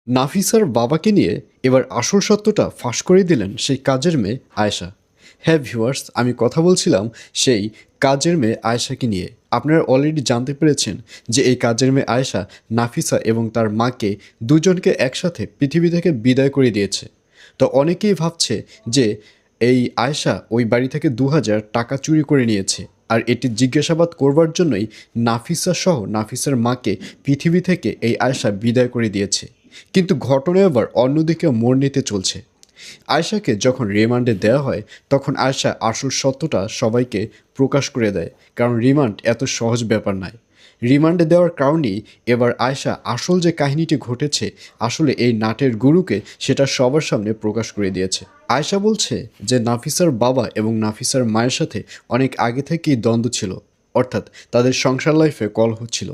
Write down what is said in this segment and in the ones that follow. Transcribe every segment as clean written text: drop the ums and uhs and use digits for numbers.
নাফিসার বাবাকে নিয়ে এবার আসল সত্যটা ফাঁস করে দিলেন সেই কাজের মেয়ে আয়েশা। হ্যাঁ ভিউয়ার্স, আমি কথা বলছিলাম সেই কাজের মেয়ে আয়েশাকে নিয়ে। আপনারা অলরেডি জানতে পেরেছেন যে এই কাজের মেয়ে আয়েশা নাফিসা এবং তার মাকে দুজনকে একসাথে পৃথিবী থেকে বিদায় করে দিয়েছে। তো অনেকেই ভাবছে যে এই আয়েশা ওই বাড়ি থেকে ২,০০০ টাকা চুরি করে নিয়েছে, আর এটি জিজ্ঞাসাবাদ করবার জন্যই নাফিসা সহ নাফিসার মাকে পৃথিবী থেকে এই আয়েশা বিদায় করে দিয়েছে। কিন্তু ঘটনা এবার অন্যদিকে মোড় নিতে চলছে। আয়েশাকে যখন রিমান্ডে দেওয়া হয় তখন আয়েশা আসল সত্যটা সবাইকে প্রকাশ করে দেয়, কারণ রিমান্ড এত সহজ ব্যাপার নয়। রিমান্ডে দেওয়ার কারণেই এবার আয়েশা আসল যে কাহিনীটি ঘটেছে, আসলে এই নাটের গুরুকে সেটা সবার সামনে প্রকাশ করে দিয়েছে। আয়েশা বলছে যে নাফিসার বাবা এবং নাফিসার মায়ের সাথে অনেক আগে থেকেই দ্বন্দ্ব ছিল, অর্থাৎ তাদের সংসার লাইফে কলহ ছিল,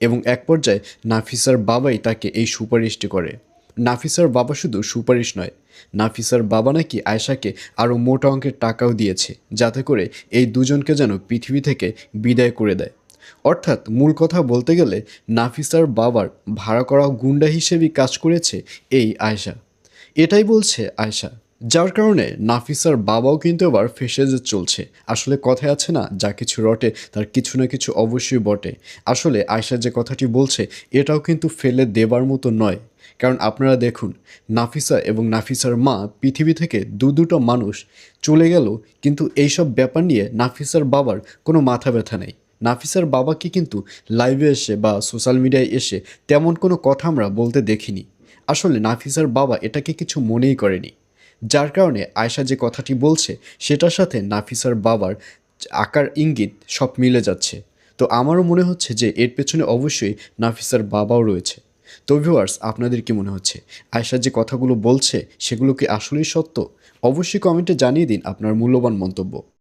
এবং এক পর্যায়ে নাফিসার বাবাই তাকে এই সুপারিশটি করে। নাফিসার বাবা শুধু সুপারিশ নয়, নাফিসার বাবা নাকি আয়েশাকে আরও মোটা অঙ্কের টাকাও দিয়েছে, যাতে করে এই দুজনকে যেন পৃথিবী থেকে বিদায় করে দেয়। অর্থাৎ মূল কথা বলতে গেলে নাফিসার বাবার ভাড়া করা গুন্ডা হিসেবেই কাজ করেছে এই আয়েশা। এটাই বলছে আয়েশা, যার কারণে নাফিসার বাবাও কিন্তু এবার ফেঁসে চলছে। আসলে কথায় আছে না, যা কিছু রটে তার কিছু না কিছু অবশ্যই বটে। আসলে আয়েশা যে কথাটি বলছে এটাও কিন্তু ফেলে দেবার মতো নয়, কারণ আপনারা দেখুন, নাফিসা এবং নাফিসার মা পৃথিবী থেকে দুটো মানুষ চলে গেল, কিন্তু এইসব ব্যাপার নিয়ে নাফিসার বাবার কোনো মাথা ব্যথা নেই। নাফিসার বাবাকে কিন্তু লাইভে এসে বা সোশ্যাল মিডিয়ায় এসে তেমন কোনো কথা আমরা বলতে দেখিনি। আসলে নাফিসার বাবা এটাকে কিছু মনেই করেনি, যার কারণে আয়েশা যে কথাটি বলছে সেটার সাথে নাফিসার বাবার আকার ইঙ্গিত সব মিলে যাচ্ছে। তো আমারও মনে হচ্ছে যে এর পেছনে অবশ্যই নাফিসার বাবাও রয়েছে। তো ভিউয়ার্স, আপনাদের কি মনে হচ্ছে আয়েশা যে কথাগুলো বলছে সেগুলো কি আসলেই সত্য? অবশ্যই কমেন্টে জানিয়ে দিন আপনার মূল্যবান মন্তব্য।